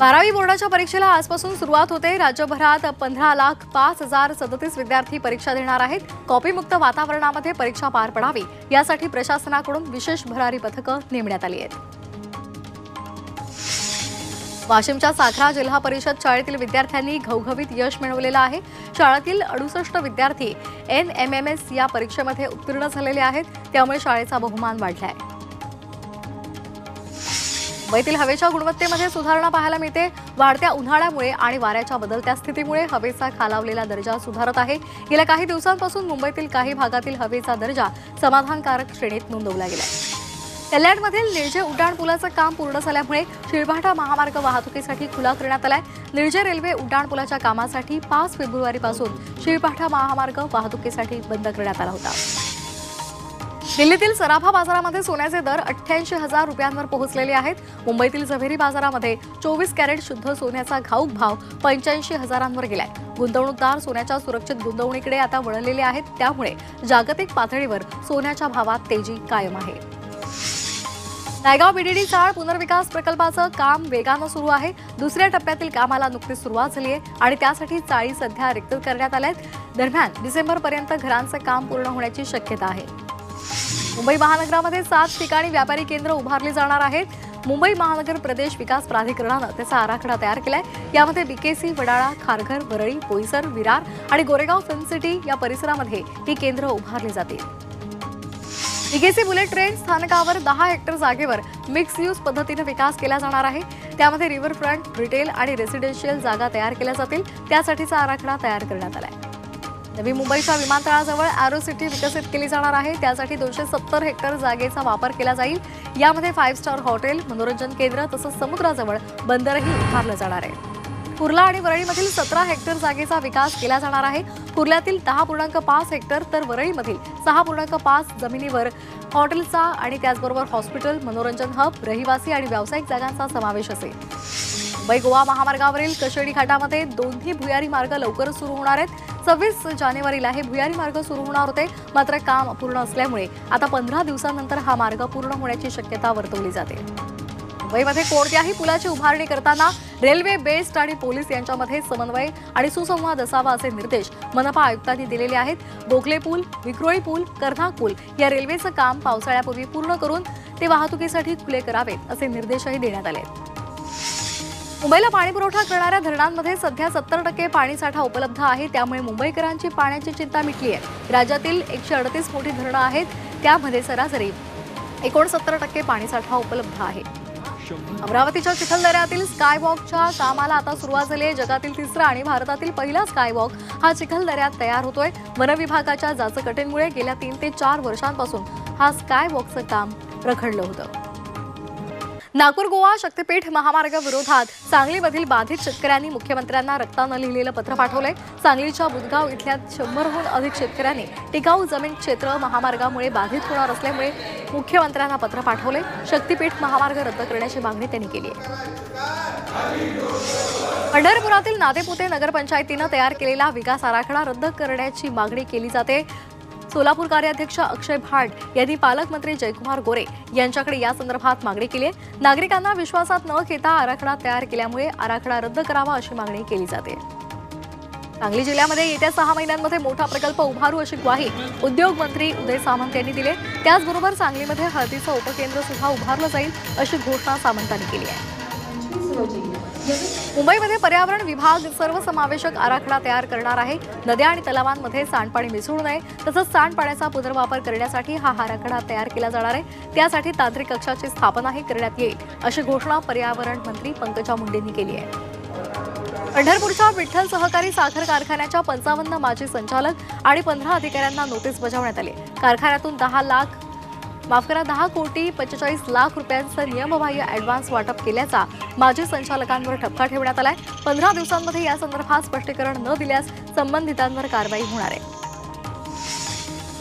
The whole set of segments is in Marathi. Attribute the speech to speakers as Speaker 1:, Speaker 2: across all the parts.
Speaker 1: 12वी बोर्डाच्या परीक्षेला आजपासून सुरुवात होते। राज्यभरात 15,05,037 विद्यार्थी परीक्षा देणार आहेत। कॉपीमुक्त वातावरणामध्ये परीक्षा पार पडावी यासाठी प्रशासनाकडून विशेष भरारी पथकं नेमण्यात आली आहेत। वाशिमच्या साखरा जिल्हा परिषद शाळेतील विद्यार्थ्यांनी घवघवीत यश मिळवलेलं आहे। शाळेतील 68 विद्यार्थी NMMS या परीक्षेमध्ये उत्तीर्ण झालेले आहेत, त्यामुळे शाळेचा बहुमान वाढलाय। मुंबईतील हवेच्या गुणवत्तेमध्ये सुधारणा पाहायला मिळते। वाढत्या उन्हाळ्यामुळे आणि वाऱ्याच्या बदलत्या स्थितीमुळे हवेचा खालावलेला दर्जा सुधारत आहे। गेल्या काही दिवसांपासून मुंबईतील काही भागातील हवेचा दर्जा समाधानकारक श्रेणीत नोंदवला गेला आहे। कल्याणमधील निळजे उड्डाणपुलाचं काम पूर्ण झाल्यामुळे शिळभाठा महामार्ग वाहतुकीसाठी खुला करण्यात आलाय। निळजे रेल्वे उड्डाणपुलाच्या कामासाठी 5 फेब्रुवारीपासून शिळभाठा महामार्ग वाहतुकीसाठी बंद करण्यात आला होता। दिल्लीतील सराफा बाजारामध्ये सोन्याचे दर 88,000 रुपयांवर पोहोचलेले आहेत। मुंबईतील झवेरी बाजारामध्ये 24 कॅरेट शुद्ध सोन्याचा घाऊक भाव 85,000 गेलाय। गुंतवणूकदार सोन्याच्या सुरक्षित गुंतवणुकीकडे आता वळलेले आहेत, त्यामुळे जागतिक पातळीवर सोन्याच्या भावात तेजी कायम आहे। नायगाव BDD चाळ पुनर्विकास प्रकल्पाचं काम वेगानं सुरू आहे। दुसऱ्या टप्प्यातील कामाला नुकतीच सुरुवात झाली आहे आणि त्यासाठी चाळी सध्या रिक्त करण्यात आल्या आहेत। दरम्यान डिसेंबरपर्यंत घरांचं काम पूर्ण होण्याची शक्यता आहे। मुंबई महानगरामध्ये 7 ठिकाणी व्यापारी केंद्र उभारली जाणार आहेत। मुंबई महानगर प्रदेश विकास प्राधिकरणानं त्याचा आराखडा तयार केलाय। यामध्ये BKC, वडाळा, खारघर, वरळी, बोईसर, विरार आणि गोरेगाव फिल्म सिटी या परिसरामध्ये ही केंद्र उभारली जातील। BKC बुलेट ट्रेन स्थानकावर 10 हेक्टर जागेवर मिक्स यूज पद्धतीने विकास केला जाणार आहे। त्यामध्ये रिव्हरफ्रंट, रिटेल आणि रेसिडेन्शियल जागा तयार केल्या जातील। त्यासाठीचा आराखडा तयार करण्यात आलाय। नवी मुंबईच्या विमानतळाजवळ एरो सिटी विकसित केली जाणार आहे। त्यासाठी 270 हेक्टर जागेचा वापर केला जाईल। यामध्ये 5 स्टार हॉटेल, मनोरंजन केंद्र तसंच समुद्राजवळ बंदरही उभारलं जाणार आहे। कुर्ला आणि वरळीमधील 17 हेक्टर जागेचा विकास केला जाणार आहे। कुर्ल्यातील 10.5 हेक्टर तर वरळीमधील 6.5 जमिनीवर हॉटेलचा आणि त्याचबरोबर हॉस्पिटल, मनोरंजन हब, रहिवासी आणि व्यावसायिक जागांचा समावेश असेल। मुंबई गोवा महामार्गावरील कशेडी घाटामध्ये दोन्ही भुयारी मार्ग लवकरच सुरू होणार आहेत। 26 जानेवारीला हे भुयारी मार्ग सुरू होणार होते, मात्र काम अपूर्ण असल्यामुळे आता 15 दिवसांनंतर हा मार्ग पूर्ण होण्याची शक्यता वर्तवली जाते। मुंबईमध्ये कोणत्याही पुलाची उभारणी करताना रेल्वे, बेस्ट आणि पोलीस यांच्यामध्ये समन्वय आणि सुसंवाद असावा असे निर्देश मनपा आयुक्तांनी दिलेले आहेत। गोखले पूल, विक्रोळी पूल, कर्नाक पूल या रेल्वेचं काम पावसाळ्यापूर्वी पूर्ण करून ते वाहतुकीसाठी खुले करावेत असे निर्देशही देण्यात आले आहेत। मुंबईला पाणीपुरवठा करणाऱ्या धरणांमध्ये सध्या 70% पाणीसाठा उपलब्ध आहे, त्यामुळे मुंबईकरांची पाण्याची चिंता मिटली आहे। राज्यातील 138 मोठी धरणं आहेत, त्यामध्ये सरासरी 69% पाणीसाठा उपलब्ध आहे। अमरावतीच्या चिखलदऱ्यातील स्कायवॉकच्या कामाला आता सुरुवात झाली आहे। जगातील तिसरा आणि भारतातील पहिला स्कायवॉक हा चिखलदऱ्यात तयार होतोय। वन विभागाच्या जाचकटेमुळे गेल्या 3 ते 4 वर्षांपासून हा स्कायवॉकचं काम रखडलं होतं। नागपूर गोवा शक्तीपीठ महामार्ग विरोधात सांगलीमधील बाधित शेतकऱ्यांनी मुख्यमंत्र्यांना रक्तानं लिहिलेलं पत्र पाठवलंय। सांगलीच्या बुधगाव इथल्या 100हून अधिक शेतकऱ्यांनी टिकाऊ जमीन क्षेत्र महामार्गामुळे बाधित होणार असल्यामुळे मुख्यमंत्र्यांना पत्र पाठवले। शक्तीपीठ महामार्ग रद्द करण्याची मागणी त्यांनी केली आहे। पंढरपुरातील नादेपुते नगरपंचायतीनं तयार केलेला विकास आराखडा रद्द करण्याची मागणी केली जाते। सोलापूर कार्याध्यक्ष अक्षय भाट यांनी पालकमंत्री जयकुमार गोरे यांच्याकडे या संदर्भात मागणी केली आहे। नागरिकांना विश्वासात न घेता आराखडा तयार केल्यामुळे आराखडा रद्द करावा अशी मागणी केली जाते। सांगली जिल्ह्यामध्ये येत्या 6 महिन्यांमध्ये मोठा प्रकल्प उभारू अशी ग्वाही उद्योग मंत्री उदय सामंत यांनी दिली। त्याचबरोबर सांगलीमध्ये हळदीचं उपकेंद्र सुद्धा उभारलं जाईल अशी घोषणा सामंतांनी केली आहे। मुंबईमध्ये पर्यावरण विभाग सर्वसमावेशक आराखडा तयार करणार आहे। नद्या आणि तलावांमध्ये सांडपाणी मिसळू नये तसंच सांडपाण्याचा पुनर्वापर करण्यासाठी हा आराखडा तयार केला जाणार आहे। त्यासाठी तांत्रिक कक्षाची स्थापनाही करण्यात येईल अशी घोषणा पर्यावरण मंत्री पंकजा मुंडेंनी केली आहे। पंढरपूरच्या विठ्ठल सहकारी साखर कारखान्याच्या 55 माजी संचालक आणि 15 अधिकाऱ्यांना नोटीस बजावण्यात आली। कारखान्यातून 10 कोटी 45 लाख रुपयांचं नियमबाह्य ॲडव्हान्स वाटप केल्याचा माजी संचालकांवर ठपका ठेवण्यात आलाय। 15 दिवसांमध्ये या संदर्भात स्पष्टीकरण न दिल्यास संबंधितांवर कारवाई होणार आहे।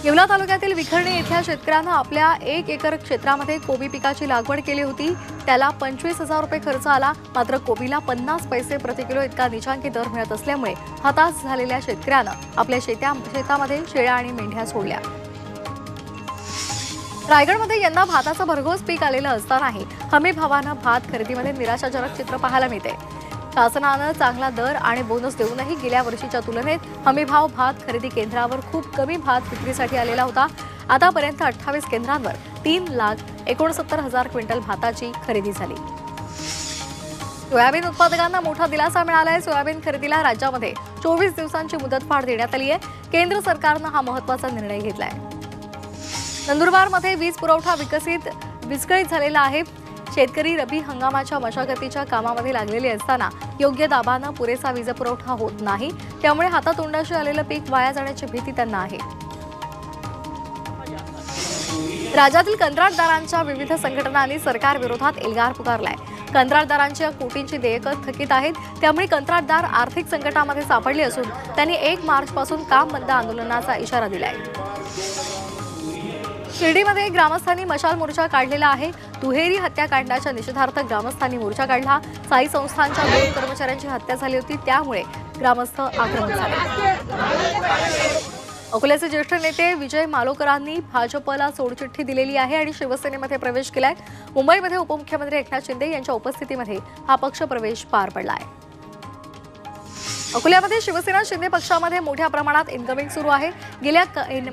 Speaker 1: येवला तालुक्यातील विखर्णी इथल्या शेतकऱ्यानं आपल्या 1 एकर क्षेत्रामध्ये कोबी पिकाची लागवड केली होती। त्याला 25,000 रुपये खर्च आला, मात्र कोबीला 50 पैसे प्रति किलो इतका निचांकी दर मिळत असल्यामुळे हताश झालेल्या शेतकऱ्यानं आपल्या शेतामध्ये शेळ्या आणि मेंढ्या सोडल्या। रायगडमध्ये यंदा भाताचं भरघोस पीक आलेलं असतानाही हमी भावानं भात खरेदीमध्ये निराशाजनक चित्र पाहायला मिळते। शासनानं चांगला दर आणि बोनस देऊनही गेल्या वर्षीच्या तुलनेत हमीभाव भात खरेदी केंद्रावर खूप कमी भात विक्रीसाठी आलेला होता। आतापर्यंत 28 केंद्रांवर 3,69,000 क्विंटल भाताची खरेदी झाली। सोयाबीन उत्पादकांना मोठा दिलासा मिळाला आहे। सोयाबीन खरेदीला राज्यामध्ये 24 दिवसांची मुदतवाढ देण्यात आली आहे। केंद्र सरकारनं हा महत्त्वाचा निर्णय घेतलाय। नंदुरबारमध्ये वीज पुरवठा विस्कळीत झालेला आहे। शेतकरी रबी हंगामाच्या मशागतीच्या कामामध्ये लागलेले असताना योग्य दाबानं पुरेसा वीज पुरवठा होत नाही, त्यामुळे हातातोंडाशी आलेलं पीक वाया जाण्याची भीती त्यांना आहे। राज्यातील कंत्राटदारांच्या विविध संघटनांनी सरकार विरोधात एल्गार पुकारलाय। कंत्राटदारांच्या कोटींची देयकं थकीत आहेत, त्यामुळे कंत्राटदार आर्थिक संकटामध्ये सापडले असून त्यांनी 1 मार्चपासून काम बंद आंदोलनाचा इशारा दिलाय। शिर्डीमध्ये ग्रामस्थांनी मशाल मोर्चा काढलेला आहे। दुहेरी हत्याकांडाच्या निषेधार्थ ग्रामस्थांनी मोर्चा काढला। साई संस्थांच्या 2 कर्मचाऱ्यांची हत्या झाली होती, त्यामुळे ग्रामस्थ आक्रमक झाले। अकोल्याचे ज्येष्ठ नेते विजय मालोकरांनी भाजपला सोडचिठ्ठी दिलेली आहे आणि शिवसेनेमध्ये प्रवेश केलाय। मुंबईमध्ये उपमुख्यमंत्री एकनाथ शिंदे यांच्या उपस्थितीमध्ये हा पक्ष प्रवेश पार पडलाय। अकोल्यामध्ये शिवसेना शिंदे पक्षामध्ये मोठ्या प्रमाणात इनकमिंग सुरू आहे। गेल्या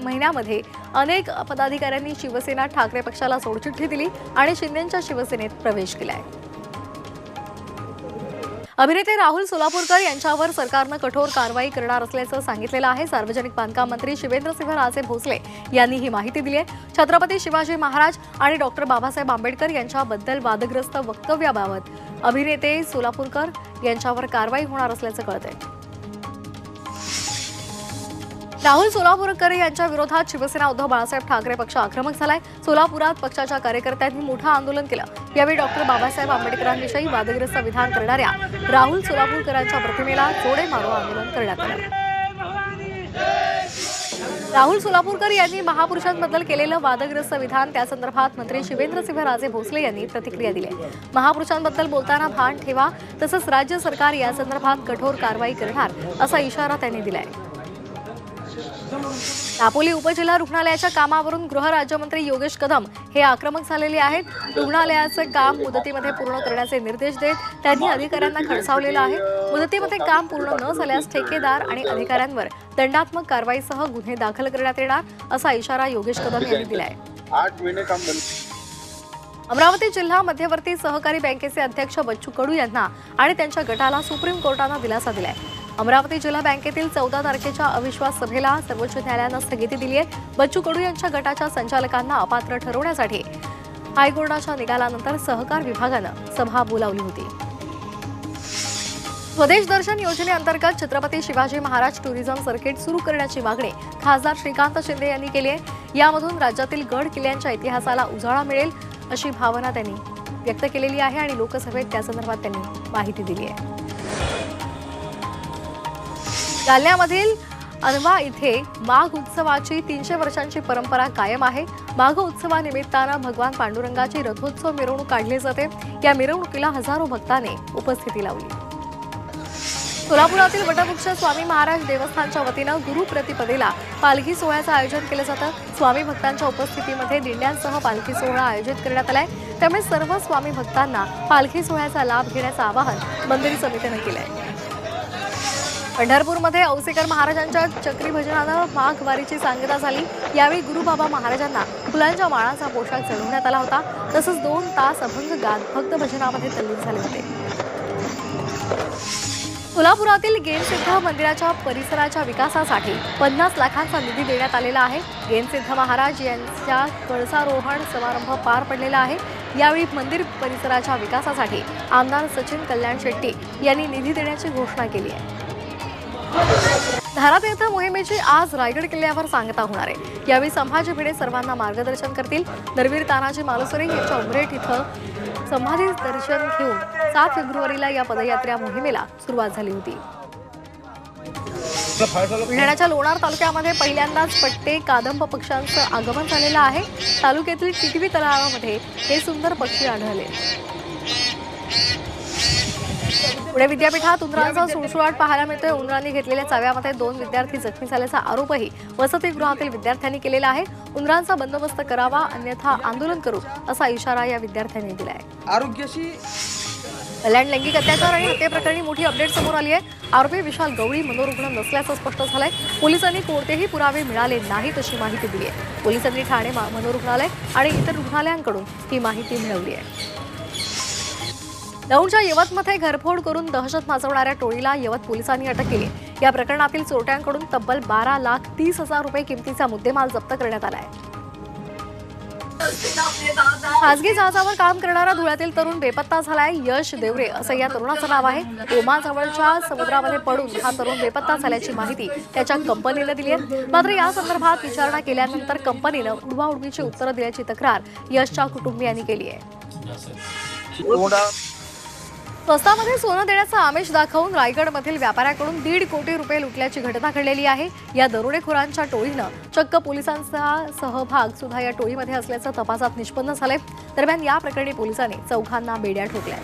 Speaker 1: महिन्यामध्ये अनेक पदाधिकाऱ्यांनी शिवसेना ठाकरे पक्षाला सोडचिठ्ठी दिली आणि शिंदेंच्या शिवसेनेत प्रवेश केलाय। अभिनेते राहुल सोलापूरकर यांच्यावर सरकारनं कठोर कारवाई करणार असल्याचं सांगितलेलं आहे। सार्वजनिक बांधकाम मंत्री शिवेंद्रसिंह राजे भोसले यांनी ही माहिती दिली आहे। छत्रपती शिवाजी महाराज आणि डॉक्टर बाबासाहेब आंबेडकर यांच्याबद्दल वादग्रस्त वक्तव्याबाबत अभिनेते सोलापूरकर यांच्यावर कारवाई होणार असल्याचं कळतंय। राहुल सोलापूरकर यांच्या विरोधात शिवसेना उद्धव बाळासाहेब ठाकरे पक्ष आक्रमक झालाय। सोलापुरात पक्षाच्या कार्यकर्त्यांनी मोठं आंदोलन केलं। यावेळी डॉक्टर बाबासाहेब आंबेडकरांविषयी वादग्रस्त विधान करणाऱ्या राहुल सोलापूरकरांच्या प्रतिमेला जोडे मारो आंदोलन करण्यात आलं। राहुल सोलापूरकर यांनी महापुरुषांबद्दल केलेलं वादग्रस्त विधान त्यासंदर्भात मंत्री शिवेंद्रसिंह राजे भोसले यांनी प्रतिक्रिया दिली आहे। महापुरुषांबद्दल बोलताना भान ठेवा, तसंच राज्य सरकार यासंदर्भात कठोर कारवाई करणार असा इशारा त्यांनी दिलाय। दापोली उपजिल्हा रुग्णालयाच्या कामावरून गृहराज्यमंत्री योगेश कदम हे आक्रमक झालेले आहेत। रुग्णालयाचं काम मुदतीमध्ये पूर्ण करण्याचे निर्देश देत त्यांनी अधिकाऱ्यांना खडसावलेलं आहे। मुदतीमध्ये काम पूर्ण न झाल्यास ठेकेदार आणि अधिकाऱ्यांवर दंडात्मक कारवाईसह गुन्हे दाखल करण्यात येणार असा इशारा योगेश कदम यांनी दिलाय।
Speaker 2: 8 महिने काम बंद।
Speaker 1: अमरावती जिल्हा मध्यवर्ती सहकारी बँकेचे अध्यक्ष बच्चू कडू यांना आणि त्यांच्या गटाला सुप्रीम कोर्टानं दिलासा दिलाय। अमरावती जिल्हा बँकेतील 14 तारखेच्या अविश्वास सभेला सर्वोच्च न्यायालयानं स्थगिती दिली आहे। बच्चू कडू यांच्या गटाच्या संचालकांना अपात्र ठरवण्यासाठी हायकोर्टाच्या निकालानंतर सहकार विभागानं सभा बोलावली होती। स्वदेश दर्शन योजनेअंतर्गत छत्रपती शिवाजी महाराज टुरिझम सर्किट सुरू करण्याची मागणी खासदार श्रीकांत शिंदे यांनी केली आहे। यामधून राज्यातील गड किल्ल्यांच्या इतिहासाला उजाळा मिळेल अशी भावना त्यांनी व्यक्त केलेली आहे आणि लोकसभेत त्यासंदर्भात त्यांनी माहिती दिली आहे। जालन्यामधील अनवा इथे माघ उत्सवाची 300 वर्षांची परंपरा कायम आहे। माघ उत्सवानिमित्तानं भगवान पांडुरंगाची रथोत्सव मिरवणूक काढली जाते। या मिरवणुकीला हजारो भक्तांनी उपस्थिती लावली। सोलापुरातील वटवृक्ष स्वामी महाराज देवस्थानच्या वतीनं गुरुप्रतिपदेला पालखी सोहळ्याचं आयोजन केलं जातं। स्वामी भक्तांच्या उपस्थितीमध्ये दिंड्यांसह पालखी सोहळा आयोजित करण्यात आलाय, त्यामुळे सर्व स्वामी भक्तांना पालखी सोहळ्याचा लाभ घेण्याचं आवाहन मंदिर समितीनं केलंय। पंढरपूरमध्ये औसेकर महाराजांच्या चक्री भजनानं माघ वारीची सांगता झाली। यावेळी गुरुबाबा महाराजांना फुलांच्या माळाचा पोशाख चढवण्यात आला होता। तसंच 2 तास अभंग गात भक्त भजनामध्ये तल्लीन झाले होते। सोलापुरातील गेनसिद्ध मंदिराच्या परिसराच्या विकासासाठी 50 लाखांचा निधी देण्यात आलेला आहे। गेनसिद्ध महाराज यांच्या कळसारोहण समारंभ पार पडलेला आहे। यावेळी मंदिर परिसराच्या विकासासाठी आमदार सचिन कल्याण शेट्टी यांनी निधी देण्याची घोषणा केली आहे। धारातीर्थ मोहिमेची आज रायगड किल्ल्यावर सांगता होणार आहे। यावेळी संभाजी भिडे सर्वांना मार्गदर्शन करतील। नरवीर तानाजी मालुसरे यांच्या उमरेठ इथं समाधी दर्शन घेऊन 7 फेब्रुवारीला या पदयात्रा मोहिमेला सुरुवात झाली होती। बुलढाण्याच्या लोणार तालुक्यामध्ये पहिल्यांदाच पट्टे कादंब पक्ष्यांचं आगमन झालेलं आहे। तालुक्यातील टिटवी तलावामध्ये हे सुंदर पक्षी आढळले। पुणे विद्यापीठात उंदरांचा सुळसुळाट पाहायला मिळतोय। उंदरांनी घेतलेल्या चाव्यामध्ये 2 विद्यार्थी जखमी झाल्याचा आरोपही वसतिगृहातील विद्यार्थ्यांनी केलेला आहे। उंदरांचा बंदोबस्त करावा अन्यथा आंदोलन करू असा इशारा या विद्यार्थ्यांनी दिलाय।
Speaker 2: आरोग्याशी
Speaker 1: कल्याण लैंगिक अत्याचार आणि हत्येप्रकरणी मोठी अपडेट समोर आली आहे। आरोपी विशाल गवळी मनोरुग्ण नसल्याचं स्पष्ट झालंय। पोलिसांनी कोणतेही पुरावे मिळाले नाहीत अशी माहिती दिली आहे। पोलिसांनी ठाणे मनोरुग्णालय आणि इतर रुग्णालयांकडून ही माहिती मिळवली आहे। दौंडच्या यवतमध्ये घरफोड करून दहशत माजवणाऱ्या टोळीला यवत पोलिसांनी अटक केली। या प्रकरणातील चोरट्यांकडून तब्बल 12,30,000 रुपये किमतीचा मुद्देमाल जप्त करण्यात आला आहे। खासगी जहाजावर काम करणारा धुळ्यातील तरुण बेपत्ता झालाय। यश देवरे असं या तरुणाचं नाव आहे। ओमाजवळच्या समुद्रामध्ये पडून हा तरुण बेपत्ता झाल्याची माहिती त्याच्या कंपनीने दिली आहे। मात्र या संदर्भात विचारणा केल्यानंतर कंपनीनं उडवाउडवीची उत्तरं दिल्याची तक्रार यशच्या कुटुंबियांनी केली आहे। स्वस्तामध्ये सोनं देण्याचा आमिष दाखवून रायगडमधील व्यापाऱ्याकडून 1.5 कोटी रुपये लुटल्याची घटना घडलेली आहे। या दरोडेखोरांच्या टोळीनं चक्क पोलिसांचा सहभाग सुद्धा या टोळीमध्ये असल्याचं तपासात निष्पन्न झालंय। दरम्यान या प्रकरणी पोलिसांनी 4 बेड्या ठोकल्या।